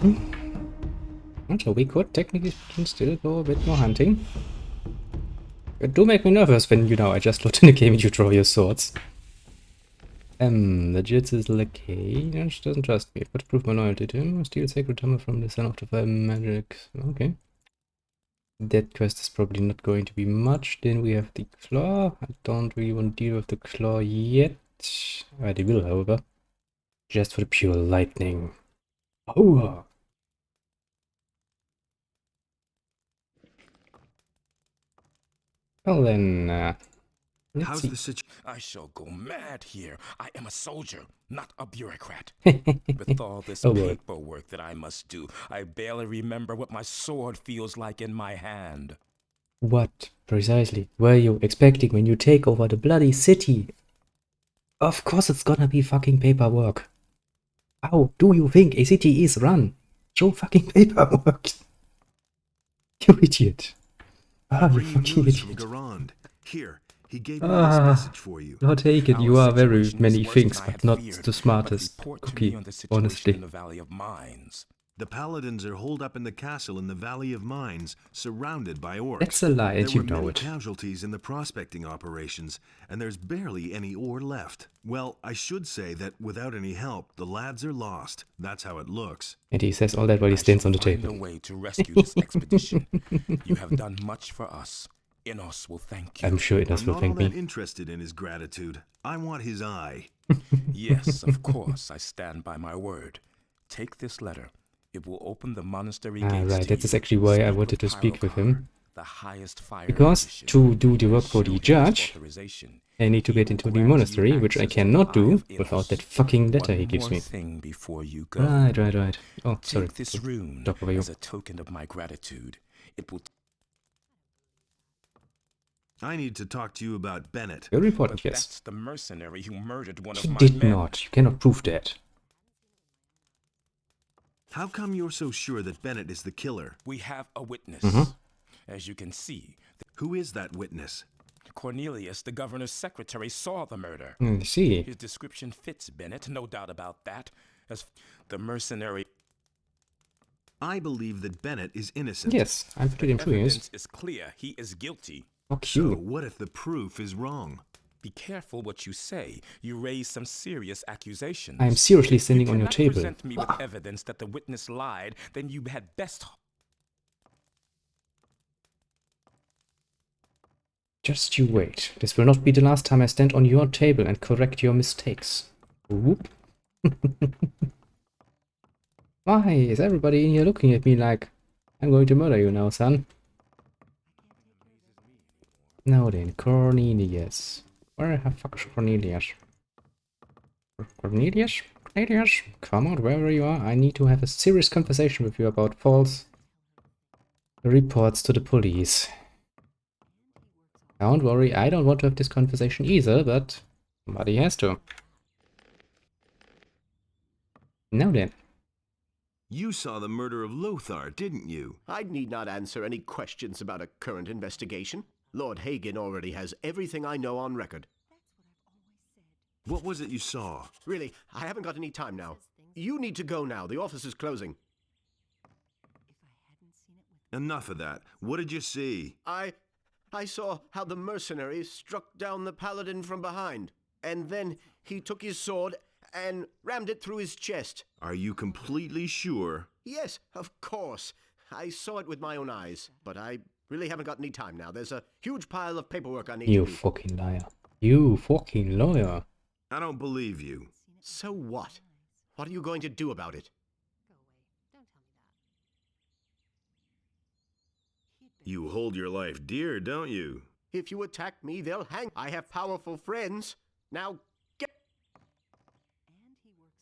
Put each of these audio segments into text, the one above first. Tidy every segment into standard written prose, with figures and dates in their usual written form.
So we could technically speaking still go a bit more hunting. It do make me nervous when, you know, I just looked in the game and you draw your swords. The Jits is okay. She doesn't trust me. I've got to prove my loyalty to him. Steal sacred hammer from the son of the fire magic. Okay. That quest is probably not going to be much. Then we have the claw. I don't really want to deal with the claw yet. I will, however. Just for the pure lightning. Oh! Well then, let's see. I shall go mad here. I am a soldier, not a bureaucrat. With all this paperwork that I must do, I barely remember what my sword feels like in my hand. What, precisely, were you expecting when you take over the bloody city? Of course it's gonna be fucking paperwork. How do you think a city is run? Through fucking paperwork. You idiot. You fucking idiot. Here, he gave me this message for you. Lord Hagen, you are very many things, but not the smartest cookie, honestly. The paladins are holed up in the castle in the Valley of Mines, surrounded by orcs. That's a lie, and you know There were many it. casualties in the prospecting operations, and there's barely any ore left. Well, I should say that without any help, the lads are lost. That's how it looks. And he says all that while he stands on the table. Find a way to rescue this expedition. You have done much for us. Innos will thank you. I'm sure Innos will thank me. I'm not interested in his gratitude. I want his eye. Yes, of course, I stand by my word. Take this letter. It will open the monastery gates. Right, that is actually why I wanted to speak with him. The highest fire because to do the work for the judge, I need to get into the monastery, which I cannot do without that fucking letter he gives me. Right. Oh, sorry. Take this rune as a token of my gratitude. It will. I need to talk to you about Bennett. Very important, yes. That's the mercenary who murdered one of my men. He did not. You cannot prove that. How come you're so sure that Bennett is the killer? We have a witness. As you can see. Who is that witness? Cornelius, the governor's secretary, saw the murder. I see. His description fits Bennett, no doubt about that. As the mercenary... I believe that Bennett is innocent. Yes, I'm pretty sure he is. The evidence is clear. He is guilty. Fuck you. So what if the proof is wrong? Be careful what you say. You raise some serious accusations. I am seriously standing on your table. If you cannot present me with evidence that the witness lied, then you had best... Just you wait. This will not be the last time I stand on your table and correct your mistakes. Whoop. Why is everybody in here looking at me like, I'm going to murder you now, son? Now then, Cornelius. Where the fuck is Cornelius? Cornelius? Cornelius? Come out wherever you are. I need to have a serious conversation with you about false reports to the police. Don't worry, I don't want to have this conversation either, but somebody has to. Now then. You saw the murder of Lothar, didn't you? I need not answer any questions about a current investigation. Lord Hagen already has everything I know on record. What was it you saw? Really, I haven't got any time now. You need to go now. The office is closing. Enough of that. What did you see? I saw how the mercenary struck down the paladin from behind, and then he took his sword and rammed it through his chest. Are you completely sure? Yes, of course. I saw it with my own eyes, but I really haven't got any time now. There's a huge pile of paperwork I need to do. You fucking liar. You fucking lawyer. I don't believe you. So what? What are you going to do about it? You hold your life dear, don't you? If you attack me, they'll hang. I have powerful friends. Now, get...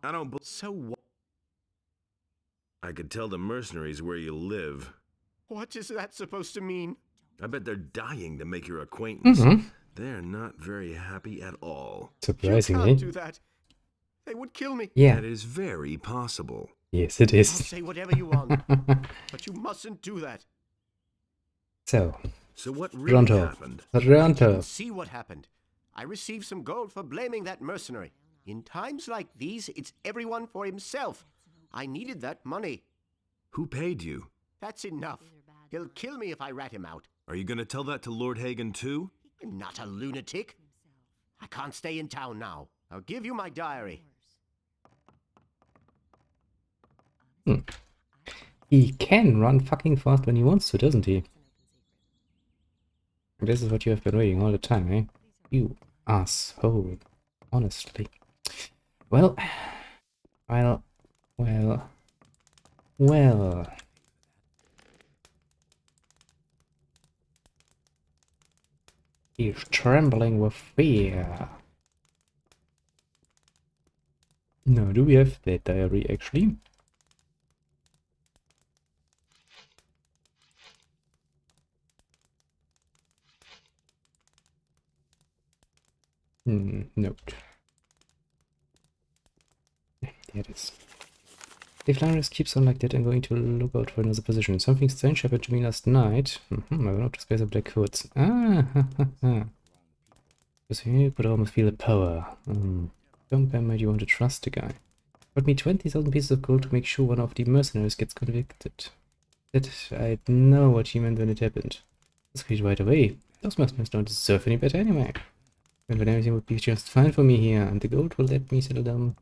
I don't So what? I could tell the mercenaries where you live. What is that supposed to mean? I bet they're dying to make your acquaintance. They're not very happy at all. Surprisingly. You can't do that. They would kill me. Yeah. That is very possible. Yes, it is. I'll say whatever you want, but you mustn't do that. So what really happened? Toronto. See what happened. I received some gold for blaming that mercenary. In times like these, it's everyone for himself. I needed that money. Who paid you? That's enough. He'll kill me if I rat him out. Are you gonna tell that to Lord Hagen too? I'm not a lunatic. I can't stay in town now. I'll give you my diary. He can run fucking fast when he wants to, doesn't he? This is what you have been waiting all the time, eh? You asshole. Honestly. Well. Well. He's trembling with fear. Now, do we have that diary actually? Note. There it is. If Lars keeps on like that, I'm going to look out for another position. Something strange happened to me last night. I went out to space of black hoods. Because here you could almost feel the power. Don't might you want to trust the guy. Brought me 20,000 pieces of gold to make sure one of the mercenaries gets convicted. That I know what he meant when it happened. Let's read right away. Those mercenaries don't deserve any better anyway. And when everything would be just fine for me here, and the gold will let me settle down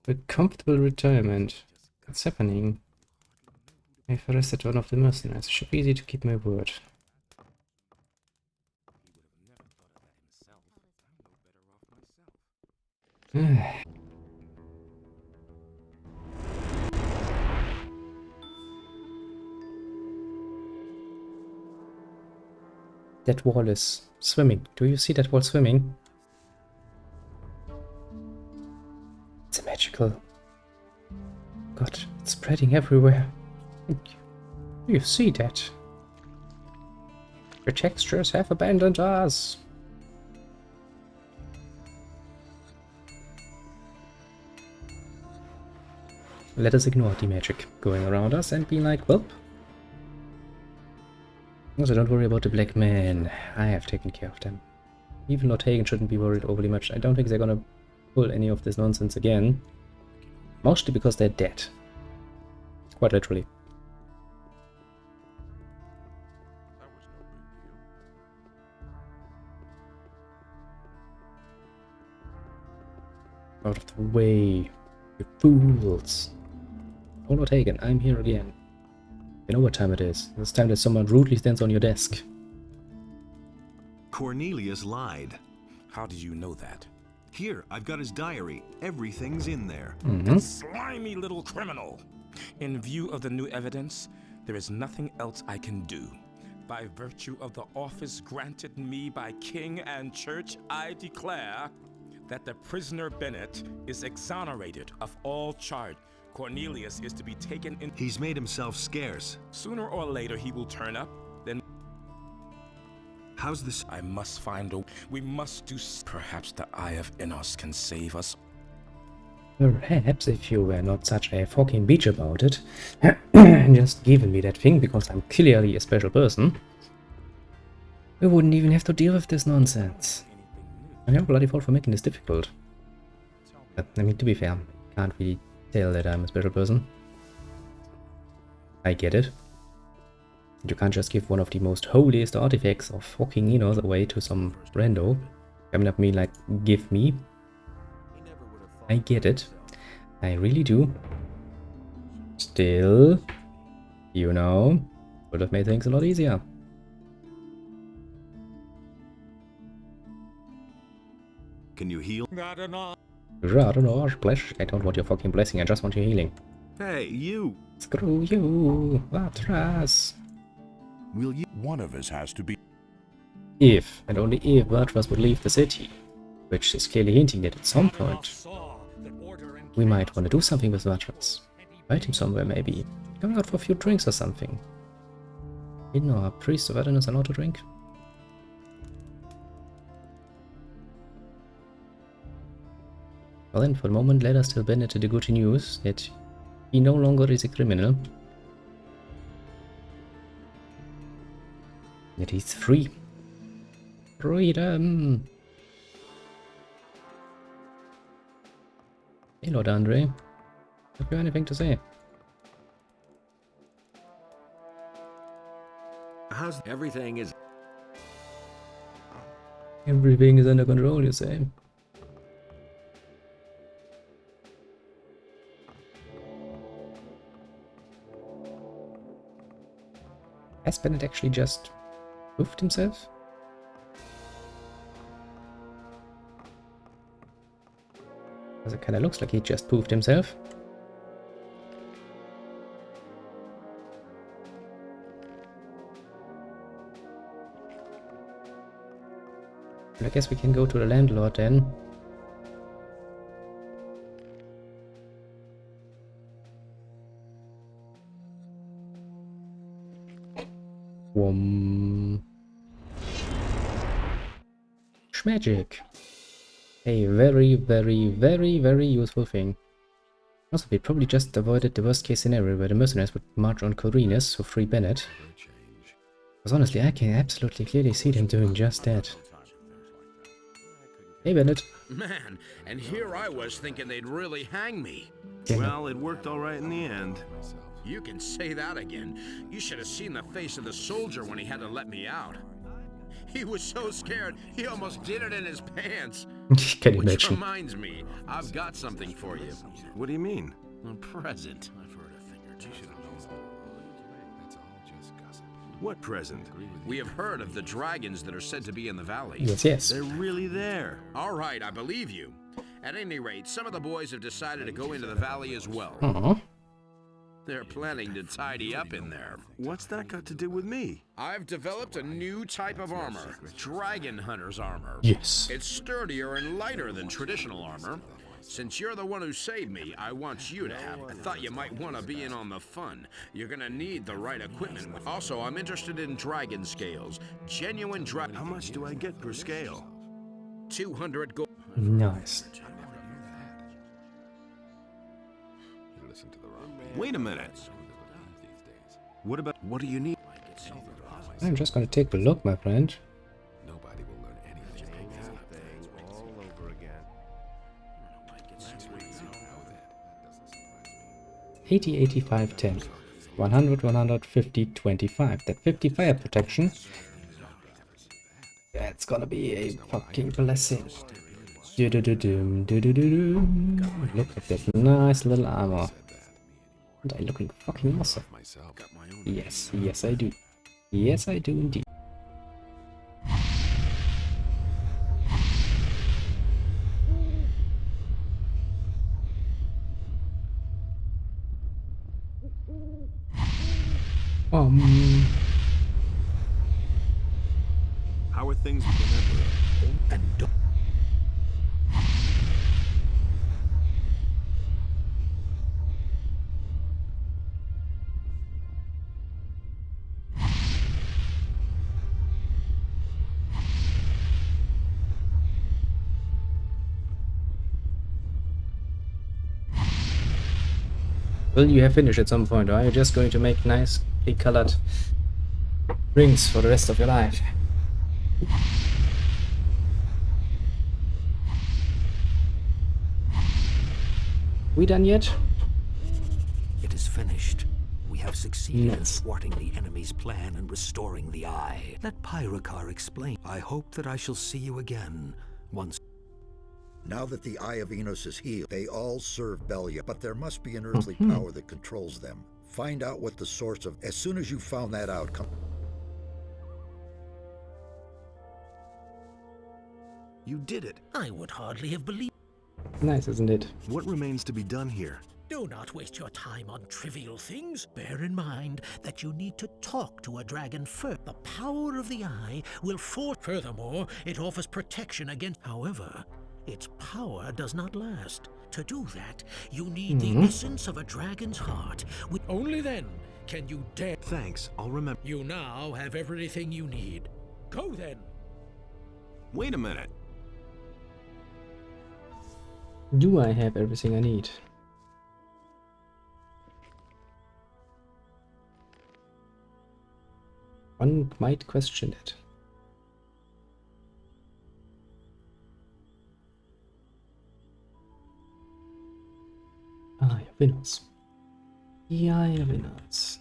for a comfortable retirement. What's happening? I've arrested one of the mercenaries. Should be easy to keep my word. That wall is swimming. Do you see that wall swimming? It's magical. God, it's spreading everywhere. Do you see that? The textures have abandoned us. Let us ignore the magic going around us and be like, well. Also, don't worry about the black men. I have taken care of them. Even Lord Hagen shouldn't be worried overly much. I don't think they're gonna pull any of this nonsense again. Mostly because they're dead. Quite literally. Out of the way, you fools. Oh, Lord Hagen, I'm here again. You know what time it is. It's time that someone rudely stands on your desk. Cornelius lied. How did you know that? Here, I've got his diary. Everything's in there. Slimy little criminal! In view of the new evidence, there is nothing else I can do. By virtue of the office granted me by king and church, I declare that the prisoner Bennett is exonerated of all charge. Cornelius is to be taken in. He's made himself scarce. Sooner or later he will turn up, then How's this? I must find a... We must do... Perhaps the Eye of Innos can save us. Perhaps if you were not such a fucking bitch about it, and just given me that thing because I'm clearly a special person, we wouldn't even have to deal with this nonsense. I'm your bloody fault for making this difficult. But, I mean, to be fair, can't really tell that I'm a special person. I get it. You can't just give one of the most holiest artifacts of fucking Innos away to some rando. Coming up me like, give me. I get it. I really do. Still, you know, would have made things a lot easier. Can you heal? Rather not, bless. I don't want your fucking blessing, I just want your healing. Hey, you! Screw you, Vatras. Will you? One of us has to be. If, and only if, Vatras would leave the city, which is clearly hinting that at some point we might want to do something with Vatras. Invite him somewhere maybe. Going out for a few drinks or something. Hidden or priest of Adonis allowed to drink? Well then, for the moment, let us tell Bennett the good news that he no longer is a criminal. That he's free. Freedom! Hey, Lord Andre. Have you anything to say? How's everything is? Everything is under control, you say? Has Bennett actually just poofed himself? Because it kinda looks like he just poofed himself. I guess we can go to the landlord then. Magic. A very, very, very, very useful thing. Also, we probably just avoided the worst case scenario where the mercenaries would march on Corinus to free Bennett. Because honestly, I can absolutely clearly see them doing just that. Hey, Bennett. Man, and here I was thinking they'd really hang me. Well, it worked all right in the end. You can say that again. You should have seen the face of the soldier when he had to let me out. He was so scared, he almost did it in his pants. Can you Which imagine? reminds me, I've got something for you. What do you mean? A present. I've heard a thing or two. What present? We have heard of the dragons that are said to be in the valley. Yes, yes. They're really there. All right, I believe you. At any rate, some of the boys have decided to go into the valley as well. Aww. They're planning to tidy up in there. What's that got to do with me? I've developed a new type of armor, Dragon Hunter's armor. Yes. It's sturdier and lighter than traditional armor. Since you're the one who saved me, I want you to have it. I thought you might want to be in on the fun. You're gonna need the right equipment. Also, I'm interested in dragon scales. Genuine dragon. How much do I get per scale? 200 gold. Nice. Wait a minute. What do you need? I'm just gonna take a look, my friend. Nobody will learn anything. All over again. 80, 85, 10. 100, 150, 25. That 50 fire protection. That's gonna be a fucking blessing. Do-do-do-doom, do-do-do-doom. Look at that nice little armor. And I'm looking fucking awesome. Yes, yes I do. Yes I do indeed. How are things with the Emperor? And don't. Will you have finished at some point, or are you just going to make nicely colored rings for the rest of your life? We done yet? It is finished. We have succeeded in Yes. thwarting the enemy's plan and restoring the Eye. Let Pyrokar explain. I hope that I shall see you again once. Now that the Eye of Enos is healed, they all serve Belia, but there must be an earthly power that controls them. Find out what the source of... As soon as you found that out, come... You did it. I would hardly have believed. Nice, isn't it? What remains to be done here? Do not waste your time on trivial things. Bear in mind that you need to talk to a dragon first. The power of the Eye will force... Furthermore, it offers protection against... However, its power does not last. To do that, you need the essence of a dragon's heart. Only then can you dare... Thanks, I'll remember. You now have everything you need. Go then. Wait a minute. Do I have everything I need? One might question it. Eye of Enos. The Eye of Enos.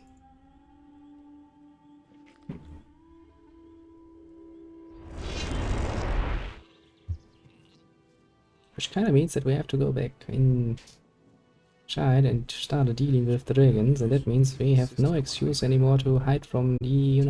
Which kind of means that we have to go back inside and start dealing with dragons, and that means we have no excuse anymore to hide from the, you know,